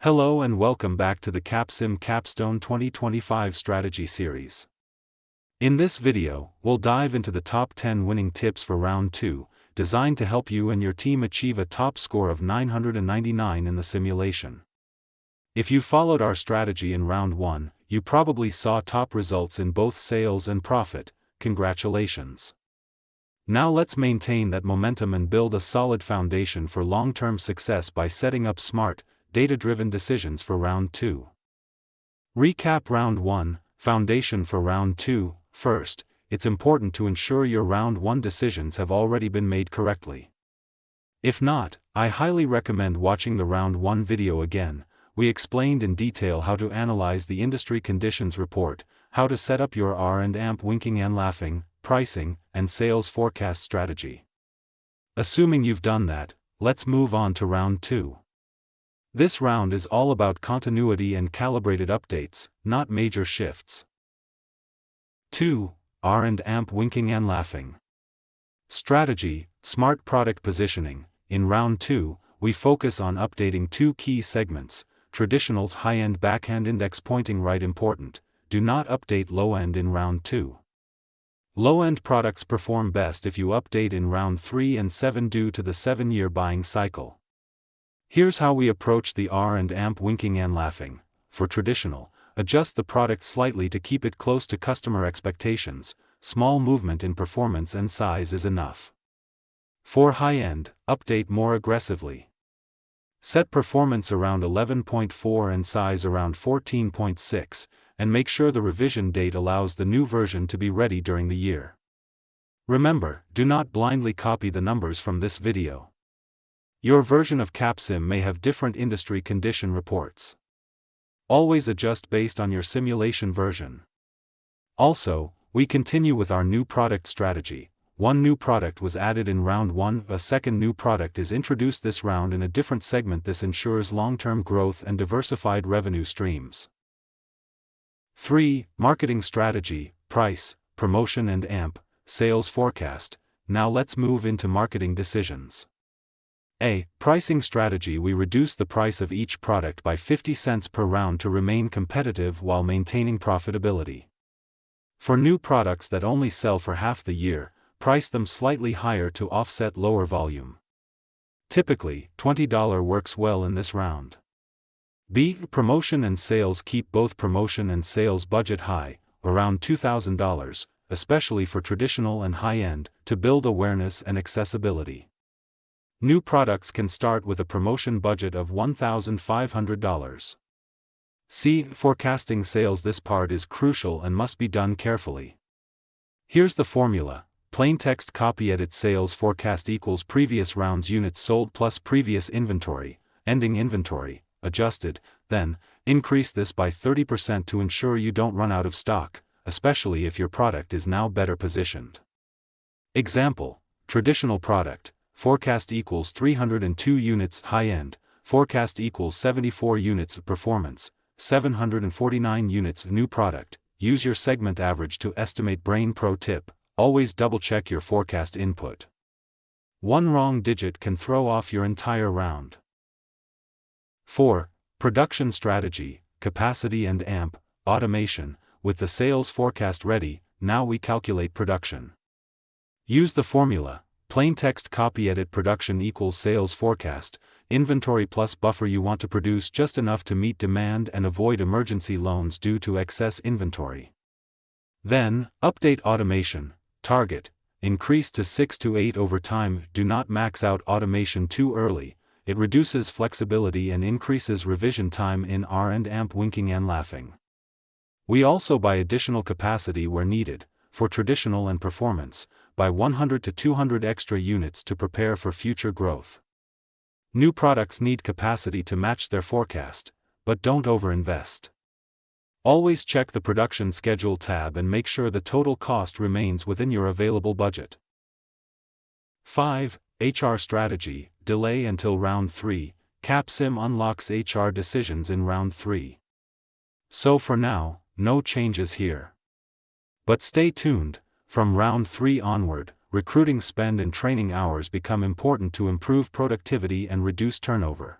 Hello and welcome back to the Capsim Capstone 2025 Strategy Series. In this video, we'll dive into the top 10 winning tips for Round 2, designed to help you and your team achieve a top score of 999 in the simulation. If you followed our strategy in Round 1, you probably saw top results in both sales and profit. Congratulations. Now let's maintain that momentum and build a solid foundation for long-term success by setting up smart, data-driven decisions for Round 2. Recap Round 1, Foundation for Round 2. First, it's important to ensure your Round 1 decisions have already been made correctly. If not, I highly recommend watching the Round 1 video again. We explained in detail how to analyze the industry conditions report, how to set up your R&AMP winking and laughing, pricing, and sales forecast strategy. Assuming you've done that, let's move on to Round 2. This round is all about continuity and calibrated updates, not major shifts. 2. R&AMP winking and laughing. Strategy, smart product positioning. In Round 2, we focus on updating two key segments: traditional high-end backhand index pointing right important. Do not update low-end in Round 2. Low-end products perform best if you update in Round 3 and 7 due to the 7-year buying cycle. Here's how we approach the R&AMP winking and laughing. For traditional, adjust the product slightly to keep it close to customer expectations. Small movement in performance and size is enough. For high-end, update more aggressively. Set performance around 11.4 and size around 14.6, and make sure the revision date allows the new version to be ready during the year. Remember, do not blindly copy the numbers from this video. Your version of Capsim may have different industry condition reports. Always adjust based on your simulation version. Also, we continue with our new product strategy. One new product was added in Round 1, a second new product is introduced this round in a different segment. This ensures long-term growth and diversified revenue streams. 3. Marketing strategy, price, promotion and AMP, sales forecast. Now let's move into marketing decisions. A. Pricing strategy. We reduce the price of each product by 50 cents per round to remain competitive while maintaining profitability. For new products that only sell for half the year, price them slightly higher to offset lower volume. Typically, $20 works well in this round. B. Promotion and sales. Keep both promotion and sales budget high, around $2,000, especially for traditional and high-end, to build awareness and accessibility. New products can start with a promotion budget of $1,500. C. Forecasting sales. This part is crucial and must be done carefully. Here's the formula. Plain text copy edit sales forecast equals previous round's units sold plus previous inventory, ending inventory, adjusted, then, increase this by 30% to ensure you don't run out of stock, especially if your product is now better positioned. Example, traditional product. Forecast equals 302 units. High-end, forecast equals 74 units. Performance, 749 units. New product, use your segment average to estimate. Brain pro tip, always double-check your forecast input. One wrong digit can throw off your entire round. 4. Production strategy, capacity and AMP, automation. With the sales forecast ready, now we calculate production. Use the formula. Plain text copy edit production equals sales forecast, inventory plus buffer. You want to produce just enough to meet demand and avoid emergency loans due to excess inventory. Then, update automation, target, increase to 6 to 8 over time. Do not max out automation too early, it reduces flexibility and increases revision time in R&AMP winking and laughing. We also buy additional capacity where needed, for traditional and performance, by 100 to 200 extra units to prepare for future growth. New products need capacity to match their forecast, but don't overinvest. Always check the production schedule tab and make sure the total cost remains within your available budget. 5. HR strategy, delay until Round 3. Capsim unlocks HR decisions in Round 3. So for now, no changes here. But stay tuned. From Round 3 onward, recruiting spend and training hours become important to improve productivity and reduce turnover.